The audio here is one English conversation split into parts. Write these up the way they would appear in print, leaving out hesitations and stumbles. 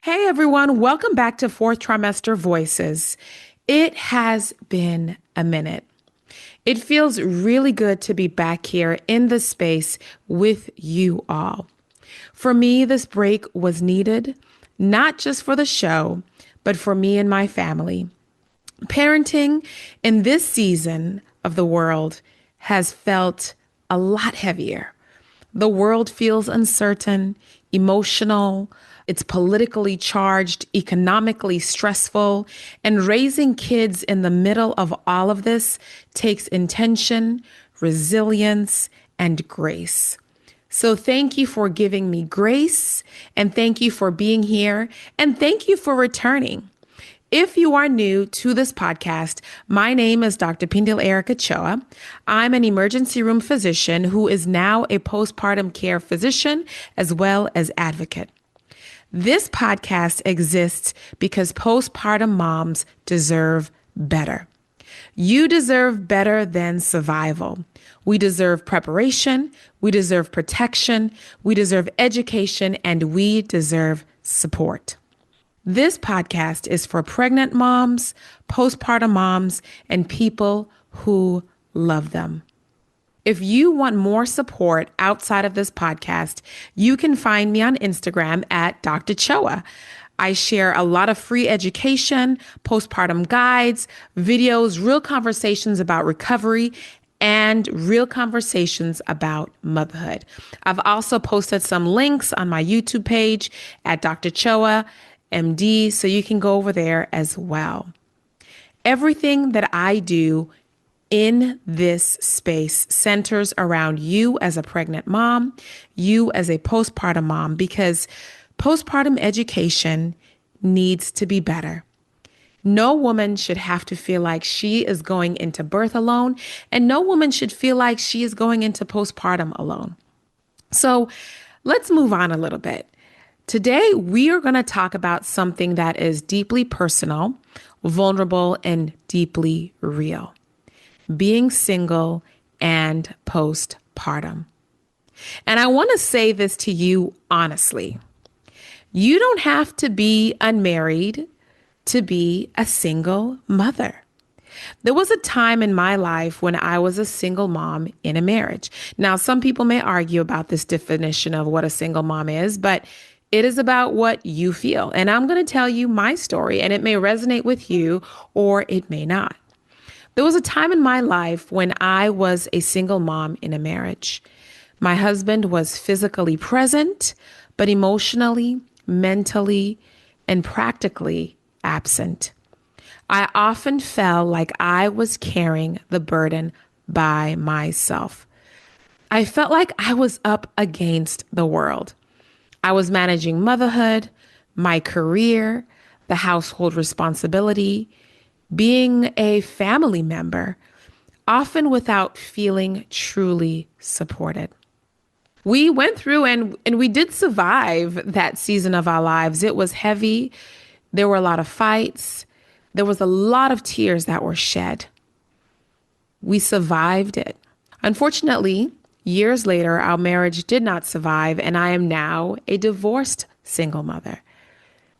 Hey everyone, welcome back to Fourth Trimester Voices. It has been a minute. It feels really good to be back here in the space with you all. For me, this break was needed, not just for the show, but for me and my family. Parenting in this season of the world has felt a lot heavier. The world feels uncertain, emotional, it's politically charged, economically stressful, and raising kids in the middle of all of this takes intention, resilience, and grace. So thank you for giving me grace, and thank you for being here, and thank you for returning. If you are new to this podcast, my name is Dr. Pindil Erica Choa. I'm an emergency room physician who is now a postpartum care physician as well as advocate. This podcast exists because postpartum moms deserve better. You deserve better than survival. We deserve preparation, we deserve protection, we deserve education, and we deserve support. This podcast is for pregnant moms, postpartum moms, and people who love them. If you want more support outside of this podcast, you can find me on Instagram at Dr. Choa. I share a lot of free education, postpartum guides, videos, real conversations about recovery, and real conversations about motherhood. I've also posted some links on my YouTube page at Dr. Choa MD, so you can go over there as well. Everything that I do in this space centers around you as a pregnant mom, you as a postpartum mom, because postpartum education needs to be better. No woman should have to feel like she is going into birth alone, and no woman should feel like she is going into postpartum alone. So let's move on a little bit. Today, we are going to talk about something that is deeply personal, vulnerable, and deeply real. Being single and postpartum. And I want to say this to you honestly. You don't have to be unmarried to be a single mother. There was a time in my life when I was a single mom in a marriage. Now, some people may argue about this definition of what a single mom is, but it is about what you feel. And I'm going to tell you my story, and it may resonate with you or it may not. There was a time in my life when I was a single mom in a marriage. My husband was physically present, but emotionally, mentally, and practically absent. I often felt like I was carrying the burden by myself. I felt like I was up against the world. I was managing motherhood, my career, the household responsibility, being a family member, often without feeling truly supported. We went through and we did survive that season of our lives. It was heavy. There were a lot of fights. There was a lot of tears that were shed. We survived it. Unfortunately, years later, our marriage did not survive, and I am now a divorced single mother.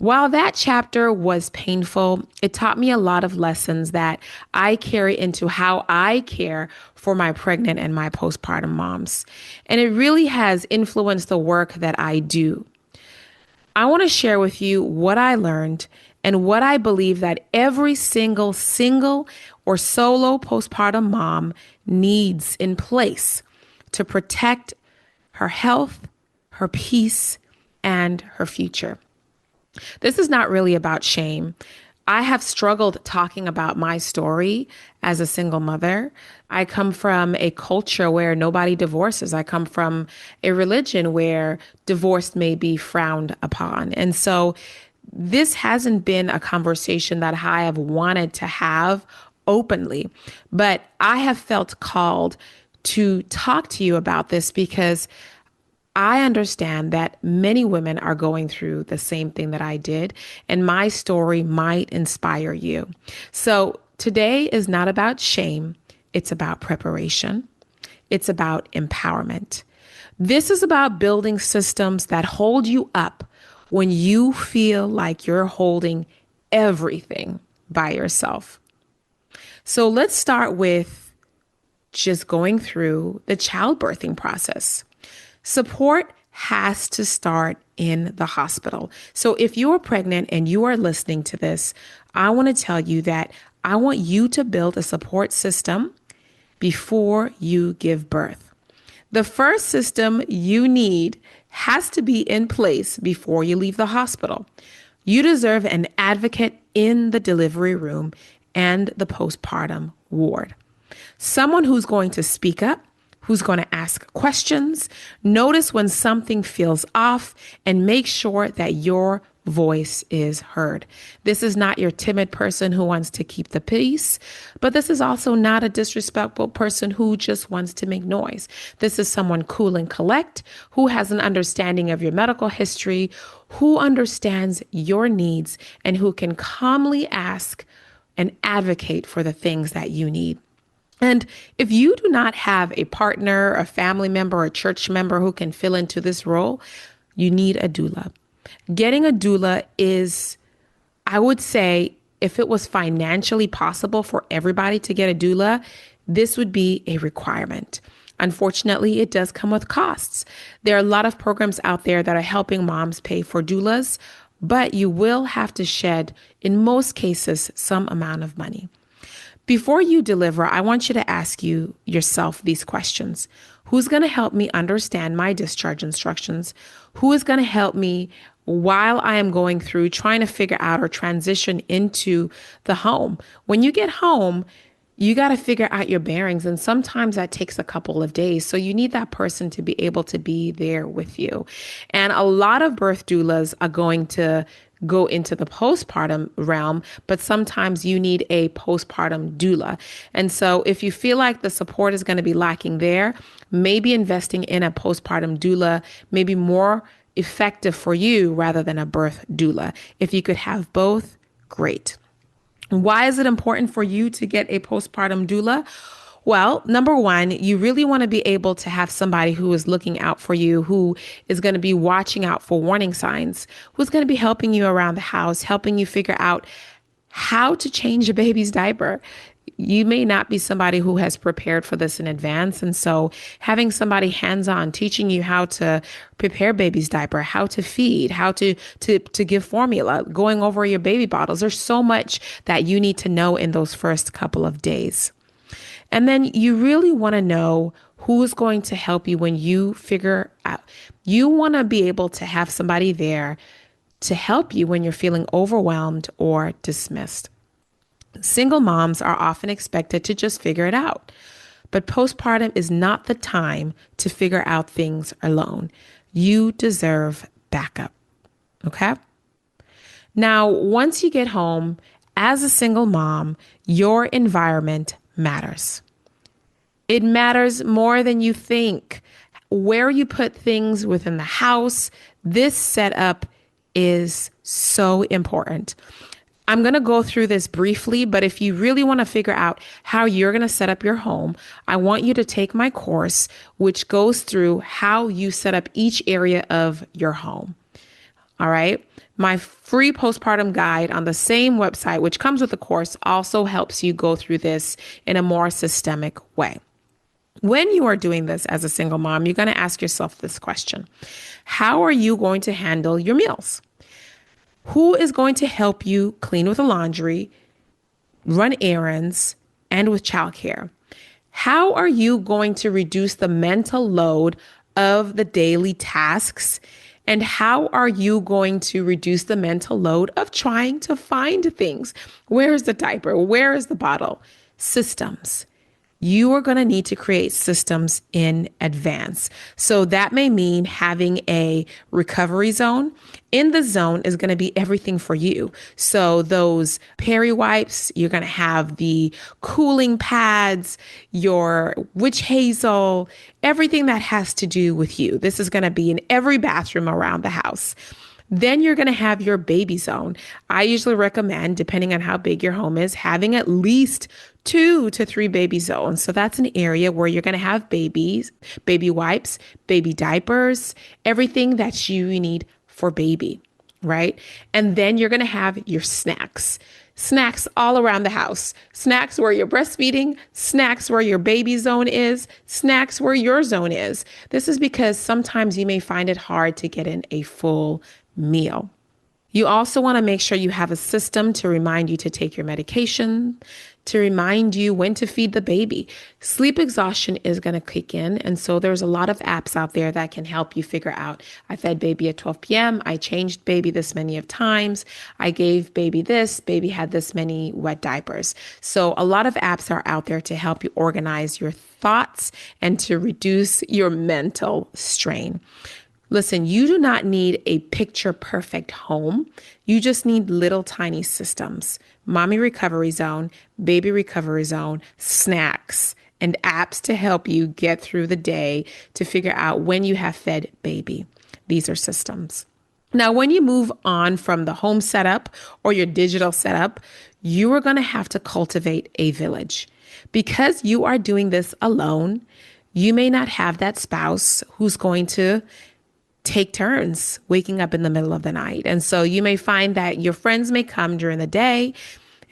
While that chapter was painful, it taught me a lot of lessons that I carry into how I care for my pregnant and my postpartum moms. And it really has influenced the work that I do. I want to share with you what I learned and what I believe that every single or solo postpartum mom needs in place to protect her health, her peace, and her future. This is not really about shame. I have struggled talking about my story as a single mother. I come from a culture where nobody divorces. I come from a religion where divorce may be frowned upon. And so this hasn't been a conversation that I have wanted to have openly, but I have felt called to talk to you about this because I understand that many women are going through the same thing that I did, and my story might inspire you. So today is not about shame. It's about preparation. It's about empowerment. This is about building systems that hold you up when you feel like you're holding everything by yourself. So let's start with just going through the childbirthing process. Support has to start in the hospital. So if you are pregnant and you are listening to this, I want to tell you that I want you to build a support system before you give birth. The first system you need has to be in place before you leave the hospital. You deserve an advocate in the delivery room and the postpartum ward. Someone who's going to speak up, who's going to ask questions, notice when something feels off, and make sure that your voice is heard. This is not your timid person who wants to keep the peace, but this is also not a disrespectful person who just wants to make noise. This is someone cool and collect, who has an understanding of your medical history, who understands your needs, and who can calmly ask and advocate for the things that you need. And if you do not have a partner, a family member, or a church member who can fill into this role, you need a doula. Getting a doula is, I would say, if it was financially possible for everybody to get a doula, this would be a requirement. Unfortunately, it does come with costs. There are a lot of programs out there that are helping moms pay for doulas, but you will have to shed, in most cases, some amount of money. Before you deliver, I want you to ask yourself these questions. Who's going to help me understand my discharge instructions? Who is going to help me while I am going through trying to figure out or transition into the home? When you get home, you got to figure out your bearings. And sometimes that takes a couple of days. So you need that person to be able to be there with you. And a lot of birth doulas are going to go into the postpartum realm, but sometimes you need a postpartum doula. And so if you feel like the support is going to be lacking there, maybe investing in a postpartum doula may be more effective for you rather than a birth doula. If you could have both, great. Why is it important for you to get a postpartum doula? Well, number one, you really want to be able to have somebody who is looking out for you, who is going to be watching out for warning signs, who's going to be helping you around the house, helping you figure out how to change a baby's diaper. You may not be somebody who has prepared for this in advance. And so having somebody hands-on teaching you how to prepare baby's diaper, how to feed, how to give formula, going over your baby bottles. There's so much that you need to know in those first couple of days. And then you really want to know who is going to help you when you figure out. You want to be able to have somebody there to help you when you're feeling overwhelmed or dismissed. Single moms are often expected to just figure it out. But postpartum is not the time to figure out things alone. You deserve backup. Okay? Now, once you get home, as a single mom, your environment matters. It matters more than you think. Where you put things within the house, this setup is so important. I'm going to go through this briefly, but if you really want to figure out how you're going to set up your home, I want you to take my course, which goes through how you set up each area of your home. All right. My free postpartum guide on the same website, which comes with the course, also helps you go through this in a more systemic way. When you are doing this as a single mom, you're going to ask yourself this question. How are you going to handle your meals? Who is going to help you clean with the laundry, run errands, and with childcare? How are you going to reduce the mental load of the daily tasks? And how are you going to reduce the mental load of trying to find things? Where is the diaper? Where is the bottle? Systems. You are going to need to create systems in advance. So that may mean having a recovery zone. In the zone is going to be everything for you. So those peri wipes, you're going to have the cooling pads, your witch hazel, everything that has to do with you. This is going to be in every bathroom around the house. Then you're going to have your baby zone. I usually recommend, depending on how big your home is, having at least 2 to 3 baby zones. So that's an area where you're going to have babies, baby wipes, baby diapers, everything that you need for baby. right? And then you're going to have your snacks. Snacks all around the house. Snacks where you're breastfeeding, snacks where your baby zone is, snacks where your zone is. This is because sometimes you may find it hard to get in a full meal. You also want to make sure you have a system to remind you to take your medication, to remind you when to feed the baby. Sleep exhaustion is going to kick in. And so there's a lot of apps out there that can help you figure out, I fed baby at 12 p.m. I changed baby this many of times. I gave baby this, baby had this many wet diapers. So a lot of apps are out there to help you organize your thoughts and to reduce your mental strain. Listen, you do not need a picture perfect home. You just need little tiny systems. Mommy recovery zone, baby recovery zone, snacks, and apps to help you get through the day to figure out when you have fed baby. These are systems. Now, when you move on from the home setup or your digital setup, you are going to have to cultivate a village. Because you are doing this alone, you may not have that spouse who's going to take turns waking up in the middle of the night. And so you may find that your friends may come during the day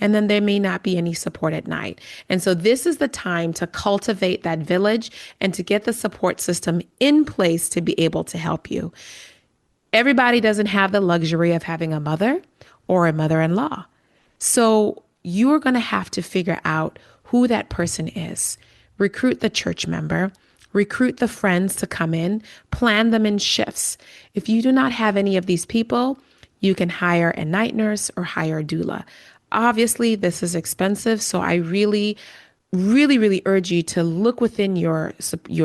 and then there may not be any support at night. And so this is the time to cultivate that village and to get the support system in place to be able to help you. Everybody doesn't have the luxury of having a mother or a mother-in-law. So you are going to have to figure out who that person is. Recruit the church member. Recruit the friends to come in, plan them in shifts. If you do not have any of these people, you can hire a night nurse or hire a doula. Obviously, this is expensive, so I really urge you to look within your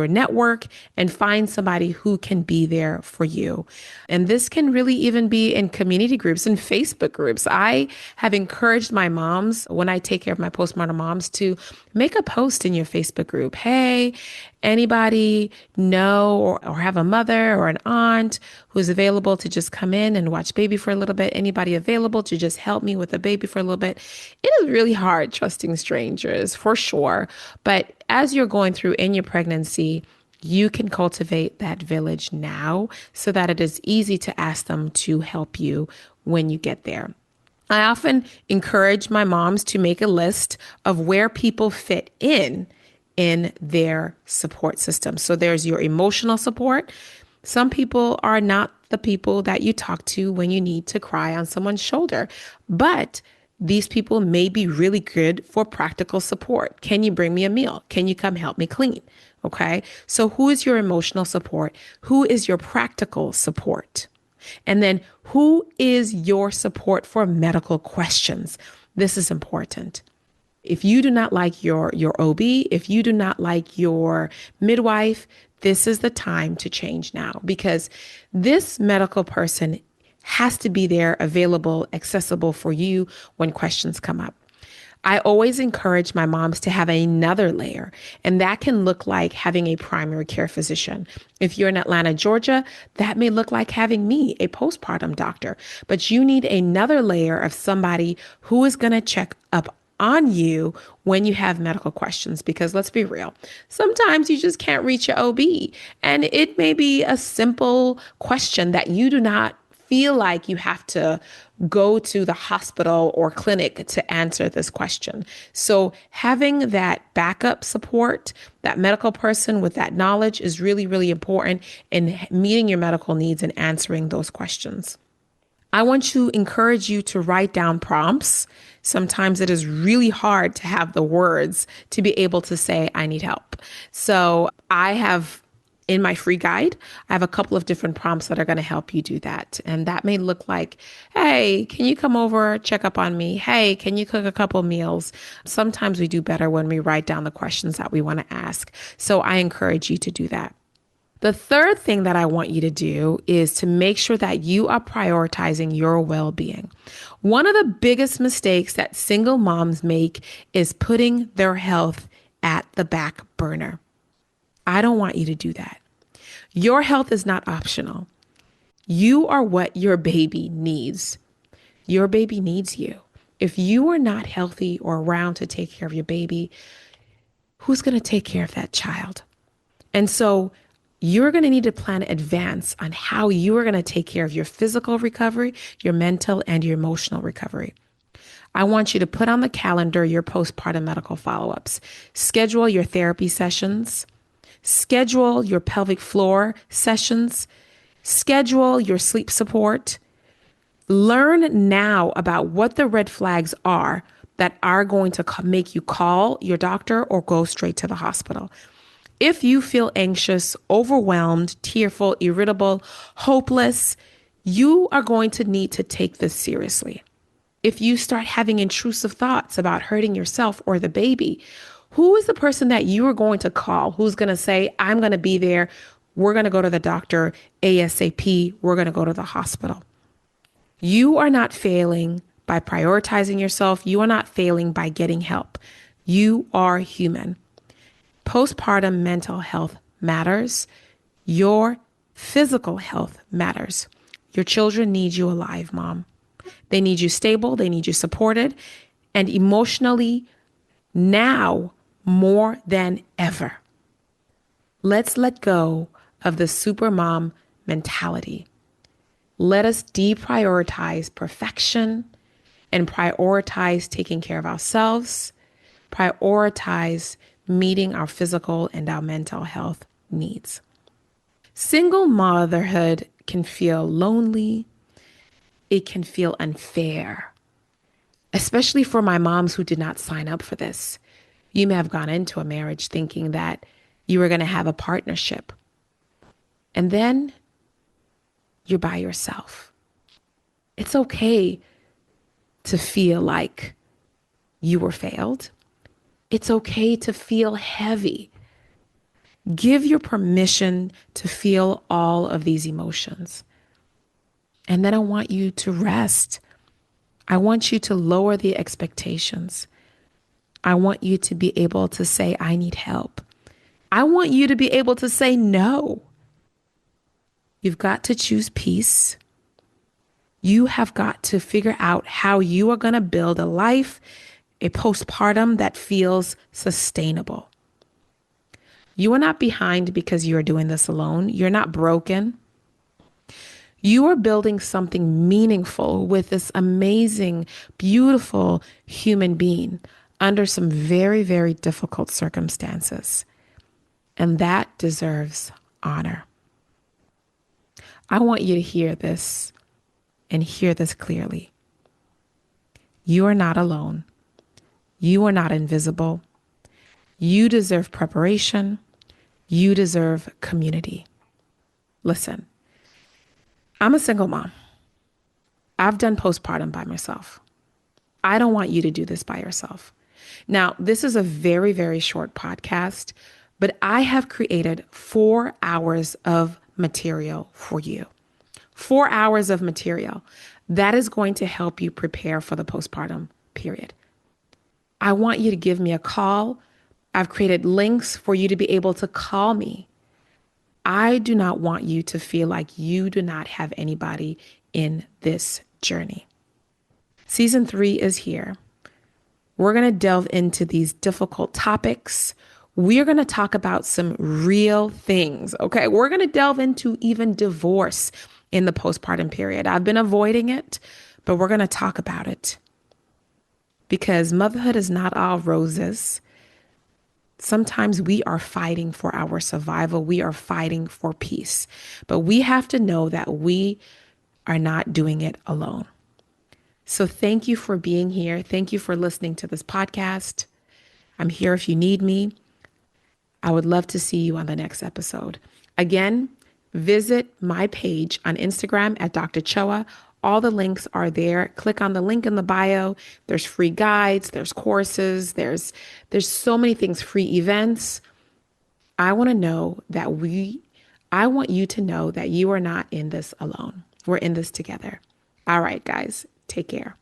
network and find somebody who can be there for you. And this can really even be in community groups and Facebook groups. I have encouraged my moms, when I take care of my postpartum moms, to make a post in your Facebook group. Hey, anybody know or have a mother or an aunt who's available to just come in and watch baby for a little bit? Anybody available to just help me with the baby for a little bit? It is really hard trusting strangers, for sure. But as you're going through in your pregnancy, you can cultivate that village now so that it is easy to ask them to help you when you get there. I often encourage my moms to make a list of where people fit in their support system. So there's your emotional support. Some people are not the people that you talk to when you need to cry on someone's shoulder, but these people may be really good for practical support. Can you bring me a meal? Can you come help me clean? Okay. So who is your emotional support? Who is your practical support? And then who is your support for medical questions? This is important. If you do not like your OB, if you do not like your midwife, this is the time to change now, because this medical person has to be there, available, accessible for you when questions come up. I always encourage my moms to have another layer, and that can look like having a primary care physician. If you're in Atlanta, Georgia, that may look like having me, a postpartum doctor, but you need another layer of somebody who is going to check up on you when you have medical questions, because let's be real, sometimes you just can't reach your OB, and it may be a simple question that you do not feel like you have to go to the hospital or clinic to answer this question. So having that backup support, that medical person with that knowledge, is really, really important in meeting your medical needs and answering those questions. I want to encourage you to write down prompts. Sometimes it is really hard to have the words to be able to say, I need help. So I have, in my free guide, I have a couple of different prompts that are going to help you do that. And that may look like, hey, can you come over, check up on me? Hey, can you cook a couple meals? Sometimes we do better when we write down the questions that we want to ask. So I encourage you to do that. The third thing that I want you to do is to make sure that you are prioritizing your well-being. One of the biggest mistakes that single moms make is putting their health at the back burner. I don't want you to do that. Your health is not optional. You are what your baby needs. Your baby needs you. If you are not healthy or around to take care of your baby, who's going to take care of that child? And so you're going to need to plan in advance on how you are going to take care of your physical recovery, your mental, and your emotional recovery. I want you to put on the calendar your postpartum medical follow-ups. Schedule your therapy sessions. Schedule your pelvic floor sessions. Schedule your sleep support. Learn now about what the red flags are that are going to make you call your doctor or go straight to the hospital. If you feel anxious, overwhelmed, tearful, irritable, hopeless, you are going to need to take this seriously. If you start having intrusive thoughts about hurting yourself or the baby, who is the person that you are going to call? Who's going to say, I'm going to be there. We're going to go to the doctor ASAP. We're going to go to the hospital. You are not failing by prioritizing yourself. You are not failing by getting help. You are human. Postpartum mental health matters. Your physical health matters. Your children need you alive, Mom. They need you stable. They need you supported and emotionally now more than ever. Let's let go of the supermom mentality. Let us deprioritize perfection and prioritize taking care of ourselves, prioritize meeting our physical and our mental health needs. Single motherhood can feel lonely. It can feel unfair, especially for my moms who did not sign up for this. You may have gone into a marriage thinking that you were going to have a partnership, and then you're by yourself. It's okay to feel like you were failed. It's okay to feel heavy. Give your permission to feel all of these emotions. And then I want you to rest. I want you to lower the expectations. I want you to be able to say, I need help. I want you to be able to say no. You've got to choose peace. You have got to figure out how you are going to build a life, a postpartum that feels sustainable. You are not behind because you are doing this alone. You're not broken. You are building something meaningful with this amazing, beautiful human being under some very, very difficult circumstances. And that deserves honor. I want you to hear this and hear this clearly. You are not alone. You are not invisible. You deserve preparation. You deserve community. Listen. I'm a single mom. I've done postpartum by myself. I don't want you to do this by yourself. Now, this is a very, very short podcast, but I have created 4 hours of material for you. 4 hours of material that is going to help you prepare for the postpartum period. I want you to give me a call. I've created links for you to be able to call me. I do not want you to feel like you do not have anybody in this journey. Season 3 is here. We're going to delve into these difficult topics. We're going to talk about some real things, okay? We're going to delve into even divorce in the postpartum period. I've been avoiding it, but we're going to talk about it because motherhood is not all roses. Sometimes we are fighting for our survival. We are fighting for peace, but we have to know that we are not doing it alone. So thank you for being here. Thank you for listening to this podcast. I'm here if you need me. I would love to see you on the next episode. Again, visit my page on Instagram at Dr. Choa. All the links are there. Click on the link in the bio. There's free guides, there's courses, there's so many things, free events. I want you to know that you are not in this alone. We're in this together. All right, guys, take care.